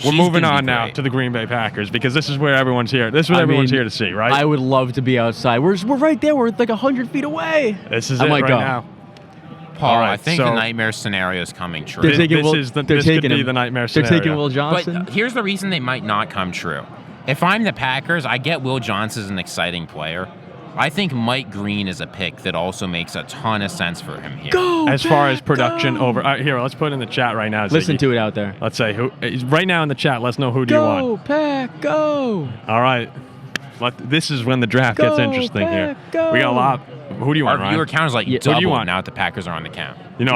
We're moving on now to the Green Bay Packers because this is where everyone's here. This is what everyone's here to see, right? I would love to be outside. We're right there. We're like 100 feet away. This is it right now. Paul, I think the nightmare scenario is coming true. This could be the nightmare scenario. They're taking Will Johnson. But here's the reason they might not come true. If I'm the Packers, I get Will Johnson as an exciting player. I think Mike Green is a pick that also makes a ton of sense for him here. As far as production over... here, let's put it in the chat right now, Ziggy. Listen to it out there. Let's say, right now in the chat, let's know who do you want. Go, Pack, go! All right. This is when the draft gets interesting here. Go. We got a lot. Who do you want, Our Ryan? viewer count is like Who double do you want? now that the Packers are on the count. You know,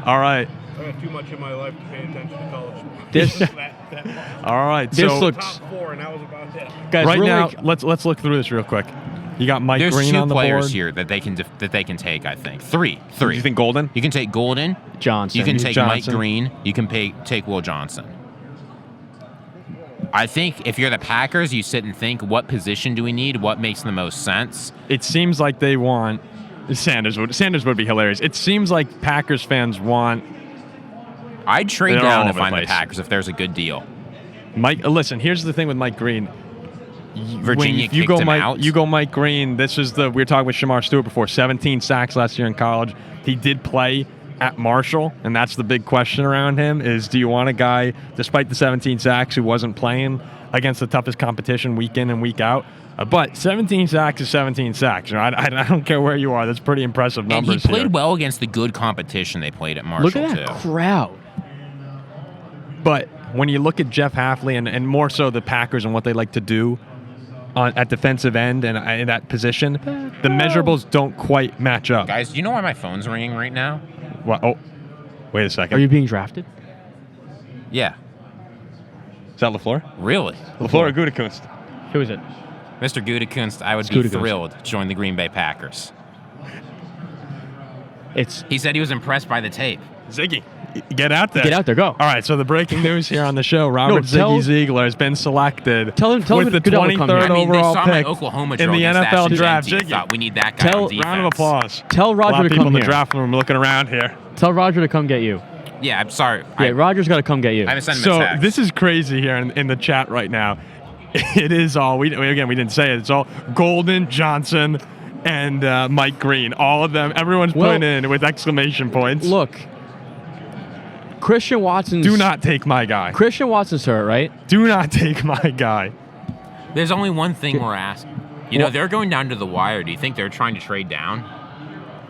all right. I got too much in my life to pay attention to college sports. This, all right. This so looks... Top 4, and that was about it. Guys, right now, let's look through this real quick. You got Mike Green on the board. There's 2 players here that they can take, I think. Three. Do you think Golden? You can take Golden. Johnson. You can take Johnson. Mike Green. You can take Will Johnson. I think if you're the Packers, you sit and think, what position do we need? What makes the most sense? It seems like they want Sanders would be hilarious. It seems like Packers fans want. I'd trade down if I'm the Packers if there's a good deal. Mike, listen. Here's the thing with Mike Green. Virginia kicked him out. You go Mike Green. This is we were talking with Shamar Stewart before. 17 sacks last year in college. He did play at Marshall, and that's the big question around him is, do you want a guy, despite the 17 sacks, who wasn't playing against the toughest competition week in and week out? But 17 sacks is 17 sacks. You know, I don't care where you are. That's pretty impressive numbers. And he played here. well against the good competition they played at Marshall, Look at that crowd. But when you look at Jeff Hafley and more so the Packers and what they like to do at defensive end and in that position, the measurables don't quite match up. Guys, do you know why my phone's ringing right now? What? Oh, wait a second. Are you being drafted? Yeah. Is that LaFleur? Really? LaFleur or Gutekunst? Who is it? Mr. Gutekunst, I would be thrilled to join the Green Bay Packers. He said he was impressed by the tape. Ziggy, get out there. Get out there, go. All right, so the breaking news here on the show, Robert Ziggy Ziegler has been selected with the 23rd overall they saw pick my Oklahoma in the NFL draft. Ziggy thought we need that guy on defense. Round of applause. Tell Roger a lot of to people come in the here. draft room looking around here. Tell Roger to come get you. Yeah, I'm sorry. Yeah, Roger's got to come get you. I haven't sent him a text. This is crazy here in the chat right now. It is all, we didn't say it. It's all Golden, Johnson, and Mike Green. All of them, everyone's putting in with exclamation points. Look, Christian Watson's... Do not take my guy. Christian Watson's hurt, right? Do not take my guy. There's only one thing we're asking. You know, they're going down to the wire. Do you think they're trying to trade down?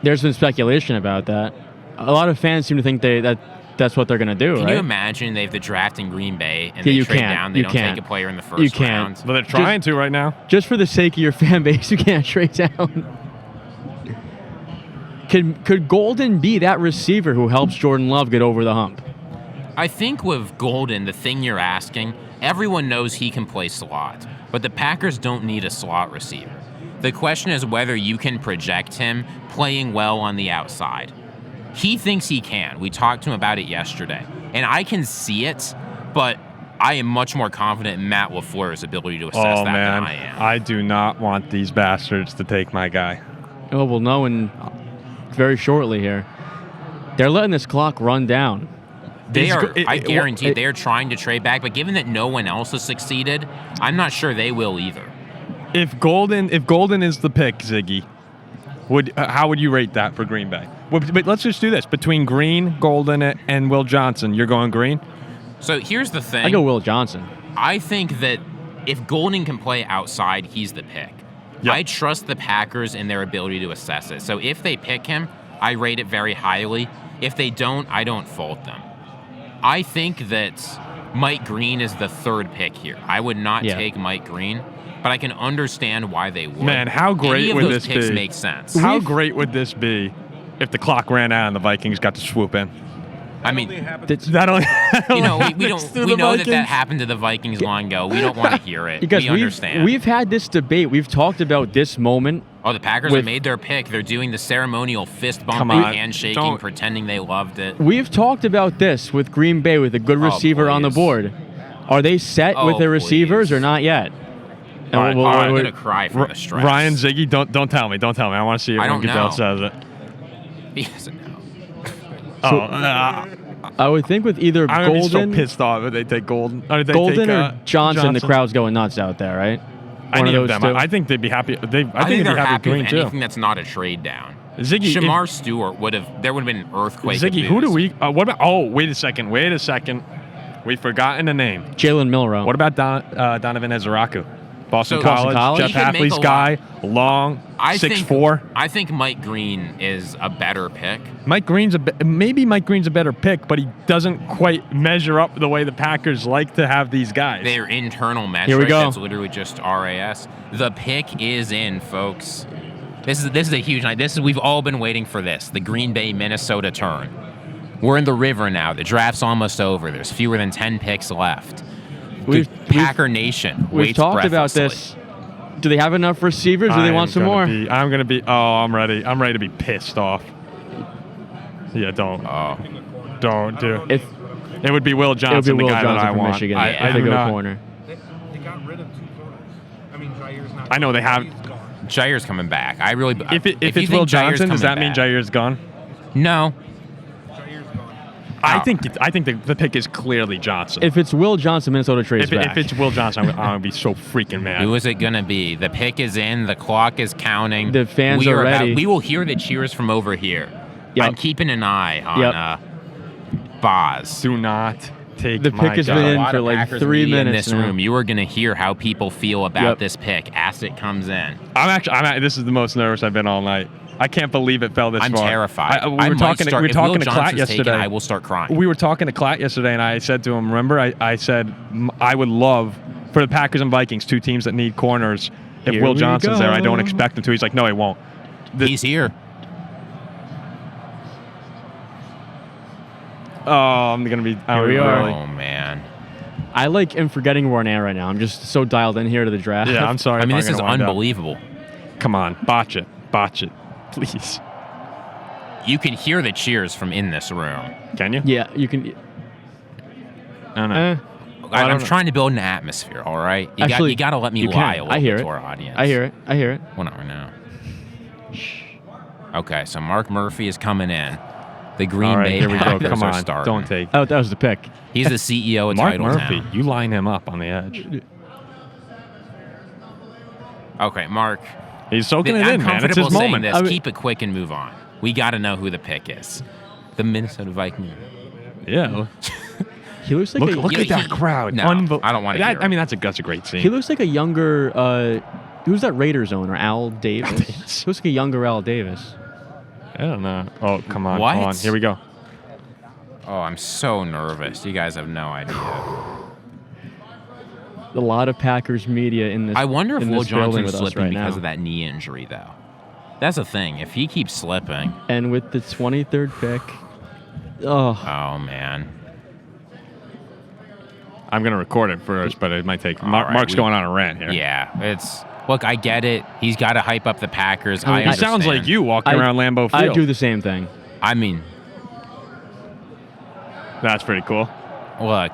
There's been speculation about that. A lot of fans seem to think that's what they're going to do, Can right? you imagine they have the draft in Green Bay and they trade down, they don't take a player in the first round? But they're trying to right now. Just for the sake of your fan base, you can't trade down. Could Golden be that receiver who helps Jordan Love get over the hump? I think with Golden, the thing you're asking, everyone knows he can play slot, but the Packers don't need a slot receiver. The question is whether you can project him playing well on the outside. He thinks he can. We talked to him about it yesterday, and I can see it, but I am much more confident in Matt LaFleur's ability to assess that than I am. I do not want these bastards to take my guy. Oh, we'll know in very shortly here. They're letting this clock run down. I guarantee they are trying to trade back, but given that no one else has succeeded, I'm not sure they will either. If Golden is the pick, Ziggy, how would you rate that for Green Bay? But let's just do this. Between Green, Golden, and Will Johnson, you're going Green? So here's the thing. I go Will Johnson. I think that if Golden can play outside, he's the pick. Yep. I trust the Packers in their ability to assess it. So if they pick him, I rate it very highly. If they don't, I don't fault them. I think that Mike Green is the third pick here. I would not take Mike Green, but I can understand why they would. Man, how great would this be? Any of those picks make sense. How great would this be if the clock ran out and the Vikings got to swoop in? I mean, that only we know that happened to the Vikings long ago. We don't want to hear it. Because we understand. We've had this debate. We've talked about this moment. Oh, the Packers have made their pick. They're doing the ceremonial fist bumping, handshaking, pretending they loved it. We've talked about this with Green Bay with a good receiver on the board. Are they set with their receivers or not yet? All right, I'm going to cry from the stress. Ryan, Ziggy, don't tell me. Don't tell me. I want to see it when Goodell says it. He doesn't know. I would think with either I'm gonna be so Golden, pissed off if they take Golden. Or they Golden take, or Johnson, the crowd's going nuts out there, right? Any of those them. two. I think they'd be happy. I think they'd they're be happy with happy Green with too. anything that's not a trade down. Ziggy, Shamar Stewart there would have been an earthquake. Ziggy, of who do booze. we? What about? Oh, wait a second. We've forgotten the name. Jalen Milrow. What about Donovan Ezeraku? Boston So- College, Boston College? Jeff He could make Hafley's a guy, long, I 6'4". I think Mike Green is a better pick. Maybe Mike Green's a better pick, but he doesn't quite measure up the way the Packers like to have these guys. Their internal metric, Here we go. that's literally just RAS. The pick is in, folks. This is a huge night. We've all been waiting for this. The Green Bay, Minnesota turn. We're in the river now. The draft's almost over. There's fewer than 10 picks left. Packer Nation We've waits talked about breathlessly. this. Do they have enough receivers? Do they want some more? I'm gonna be. Oh, I'm ready. I'm ready to be pissed off. Yeah, don't do. If It would be Will it would be Johnson, Will the guy Johnson that I from want. Michigan, I if do they go not. corner. They got rid of 2 corners. I mean, Jair's not. I know they have. He's gone. Jair's coming back. I really. If you it's think Will Jair's Johnson, does that coming mean back- Jair's gone? No. Jair's gone. I Oh. think the pick is clearly Johnson. If it's Will Johnson, Minnesota trades back. If it's Will Johnson, I'm gonna be so freaking mad. Who is it going to be? The pick is in. The clock is counting. The fans are ready. We will hear the cheers from over here. Yep. I'm keeping an eye on Yep. Boz. Do not take The my pick has guy. been in A lot for of like Packers 3 media minutes in this now. room. You are going to hear how people feel about Yep. this pick as it comes in. This is the most nervous I've been all night. I can't believe it fell this I'm far. terrified. We were talking to If Will Klatt Johnson's yesterday. taken, I will start crying. We were talking to Klatt yesterday, and I said to him, remember, I said I would love for the Packers and Vikings, 2 teams that need corners. If Here Will we Johnson's there, I don't go. expect him to. He's like, no, he won't. He's here. Oh, I'm gonna be. Here we are. really- Oh, man. I like am forgetting we're on air right now. I'm just so dialed in here to the draft. Yeah, I'm sorry. I mean, if this I'm is gonna wind up. unbelievable. Come on, botch it, please. You can hear the cheers from in this room. Can you? Yeah, you can. I don't know. I'm know. trying to build an atmosphere, all right? Actually, You got to let me you lie can. a little I hear bit it. to our audience. I hear it. Well, not right now. Okay, so Mark Murphy is coming in. The Green All right, Bay here we go. Packers Come are on, starting. don't take. Oh, that was the pick. He's the CEO of Mark Title Murphy, Town. you line him up on the edge. Okay, Mark. He's soaking it I'm in, man. It's comfortable his saying moment. this. I mean- Keep it quick and move on. We got to know who the pick is. The Minnesota Vikings. Yeah. He looks like Look a, at that crowd. No, I don't wanna hear it. I mean, that's a great scene. he looks like a younger. Who's that Raiders owner? Al Davis. He looks like a younger Al Davis. I don't know. Oh, come on. What? Hold on. Here we go. Oh, I'm so nervous. You guys have no idea. A lot of Packers media in this. I wonder if in Will this building Johnson's with us slipping right because now. of that knee injury, though. That's the thing. If he keeps slipping, And with the 23rd pick, oh, oh man. I'm going to record it first, but it might take. All right, Mark's going on a rant here. Yeah, it's look. I get it. He's got to hype up the Packers. I mean, I He sounds like understand. you walking I- around Lambeau I Field. do the same thing. I mean, That's pretty cool. look.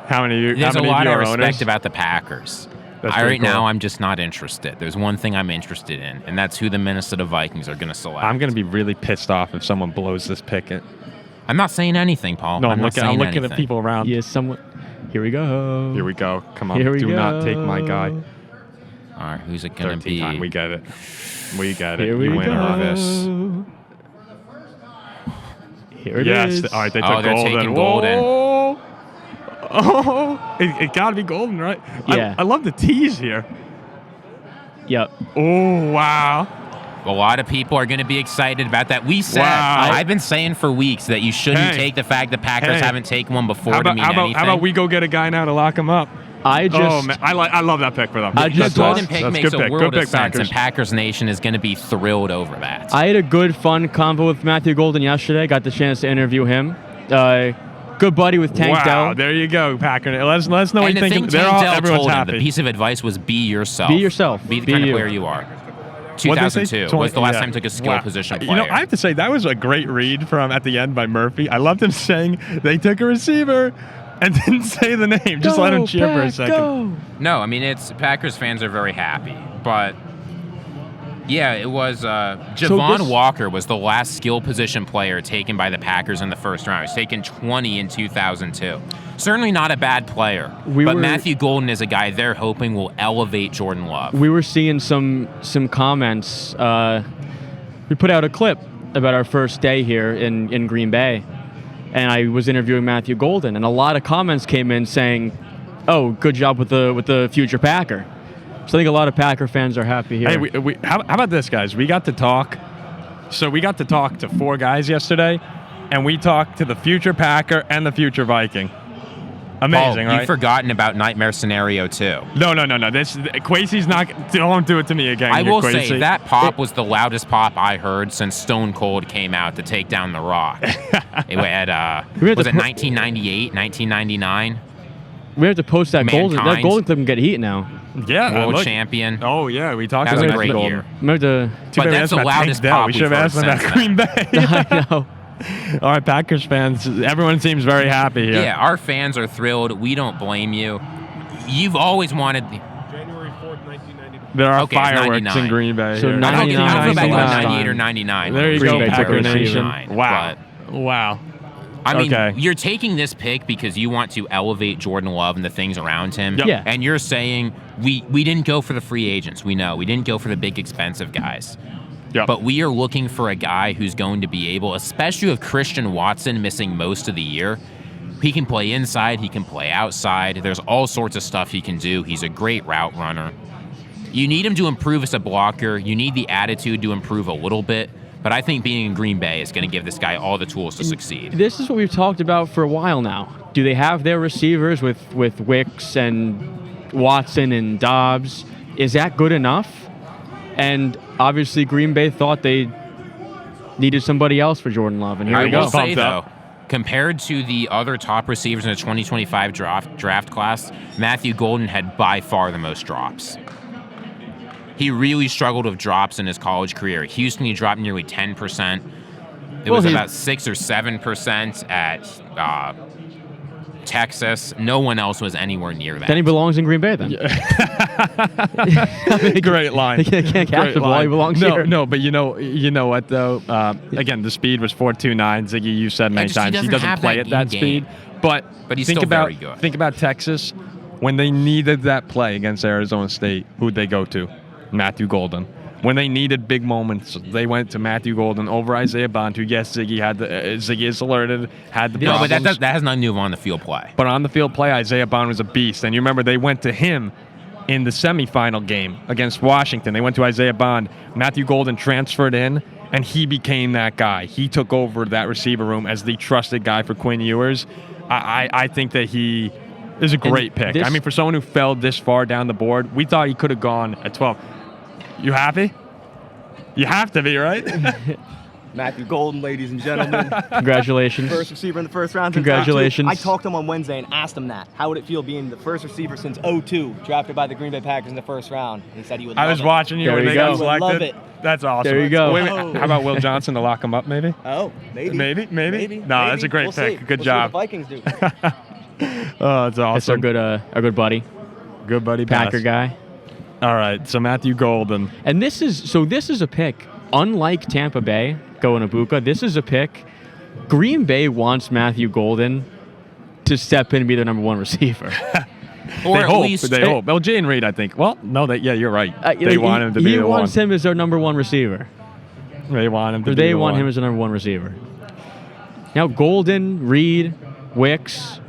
How many of you, There's how a many lot of of you are respect owners? about the Packers. That's Right pretty cool. now, I'm just not interested. There's one thing I'm interested in, and that's who the Minnesota Vikings are going to select. I'm going to be really pissed off if someone blows this picket. I'm not saying anything, Paul. No, I'm not looking saying at anything. people around. Yes, someone. Here we go. Here we go. Come on. Here we Do go. not take my guy. All right, who's it going to 13th be? time. We get it. We get it. Here we you win go. nervous. Here it Yes. is. All right, they took Oh, they're Golden. taking Golden. Whoa. Oh, it got to be Golden, right? Yeah. I love the tease here. Yep. Oh, wow. A lot of people are going to be excited about that. We said, Wow. I've been saying for weeks that you shouldn't Hey. take the fact that Packers Hey. haven't taken one before How to about, mean how, about, anything. how about we go get a guy now to lock him up? I just. Oh, man. I love that pick for them. I The just- Golden that's- pick makes good a pick. world Good of pick, sense, Packers. and Packers Nation is going to be thrilled over that. I had a good, fun convo with Matthew Golden yesterday. Got the chance to interview him. Good buddy with Tank Wow, Dell. there you go, Packer. Let us know what And you the think. thing They're Tank all, Dell everyone's told him, happy. the piece of advice was be yourself. Be yourself. Be the Be kind of you. player you are. What'd they say? 2002 was the last time he took a skill Wow. position player. You know, I have to say that was a great read from at the end by Murphy. I loved him saying they took a receiver and didn't say the name. Just let him Go, cheer for a Pack, second. go. No, I mean, it's Packers fans are very happy, but Yeah, it was Javon Walker was the last skill position player taken by the Packers in the first round. He was taken 20 in 2002. Certainly not a bad player, but Matthew Golden is a guy they're hoping will elevate Jordan Love. We were seeing some comments. We put out a clip about our first day here in Green Bay, and I was interviewing Matthew Golden, and a lot of comments came in saying, "Oh, good job with the future Packer." So I think a lot of Packer fans are happy here. Hey, how about this, guys? We got to talk. So we got to talk to 4 guys yesterday, and we talked to the future Packer and the future Viking. Amazing, right? You've forgotten about Nightmare Scenario 2. No. This Kwesi's not. Don't do it to me again. I will say that pop was the loudest pop I heard since Stone Cold came out to take down The Rock. It had was it 1998, 1999? We have to post that Golden. That Golden clip can get heat now. Yeah, world champion. Oh yeah, we talked about that. That was a great year. But that's the loudest pop we should have asked about Green Bay. I know. All right, Packers fans, everyone seems very happy here. Yeah, our fans are thrilled. We don't blame you. You've always wanted. January 4th, 1999. There are fireworks in Green Bay. So here. 99. I don't know about last 98 or time. 99. There you Green go, Bay Packer took Nation. over. Wow. I mean, Okay. you're taking this pick because you want to elevate Jordan Love and the things around him. Yep. Yeah. And you're saying we didn't go for the free agents. We know. We didn't go for the big expensive guys. Yep. But we are looking for a guy who's going to be able, especially with Christian Watson missing most of the year, he can play inside, he can play outside. There's all sorts of stuff he can do. He's a great route runner. You need him to improve as a blocker. You need the attitude to improve a little bit. But I think being in Green Bay is going to give this guy all the tools to succeed. This is what we've talked about for a while now. Do they have their receivers with Wicks and Watson and Dobbs? Is that good enough? And obviously Green Bay thought they needed somebody else for Jordan Love, and here we I go. will say, though, compared to the other top receivers in the 2025 draft class, Matthew Golden had by far the most drops. He really struggled with drops in his college career. At Houston, he dropped nearly 10%. It was about 6 or 7% at Texas. No one else was anywhere near that. Then he belongs in Green Bay, then. Great line. They can't catch the ball. He belongs here. No, but you know what though? Again, the speed was 4.29. Ziggy, you said many times he doesn't play at that speed. But he's think still about very good. Think about Texas when they needed that play against Arizona State. Who'd they go to? Matthew Golden. When they needed big moments, they went to Matthew Golden over Isaiah Bond, who, yes, Ziggy is alerted, had the problems. No, but that has nothing to do with on the field play. But on the field play, Isaiah Bond was a beast. And you remember they went to him in the semifinal game against Washington. They went to Isaiah Bond. Matthew Golden transferred in, and he became that guy. He took over that receiver room as the trusted guy for Quinn Ewers. I think that he is a great pick. I mean, for someone who fell this far down the board, we thought he could have gone at 12. You happy? You have to be, right? Matthew Golden, ladies and gentlemen. Congratulations. First receiver in the first round. Congratulations. I talked to him on Wednesday and asked him that. How would it feel being the first receiver since 2002, drafted by the Green Bay Packers in the first round? And he said he would love it. I was watching you There when you they go. got selected. Love it. That's awesome. There you go. Wait a minute. How about Will Johnson to lock him up, maybe? Oh, maybe. Maybe? No, that's a great pick. See. Good We'll job. See what the Vikings do. Oh, that's awesome. That's our good buddy, Good buddy Packer pass. guy. All right, so Matthew Golden. And this is a pick. Unlike Tampa Bay going to Ibuka, this is a pick. Green Bay wants Matthew Golden to step in and be their number one receiver. Or They at hope. least They hope. Well, Jane Reed, I think. Well, no, you're right. They want him to be He the one. wants him as their number one receiver. They want him to be They the want one. him as their number one receiver. Now Golden, Reed, Wicks.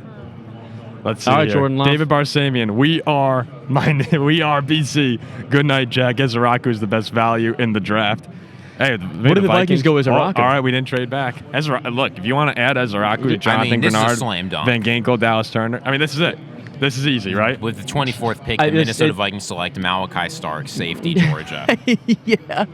Let's see All right, here. Jordan Love. David Barsamian. We are BC. Good night, Jack. Ezraku is the best value in the draft. Hey, What did the Vikings go with Ezraku? All right, we didn't trade back. Look, if you want to add Ezraku to Jonathan this is a Bernard, slam dunk. Van Ginkel, Dallas Turner. I mean, this is it. This is easy, right? with the 24th pick, the Minnesota Vikings select Malachi Stark, safety, Georgia. Yeah.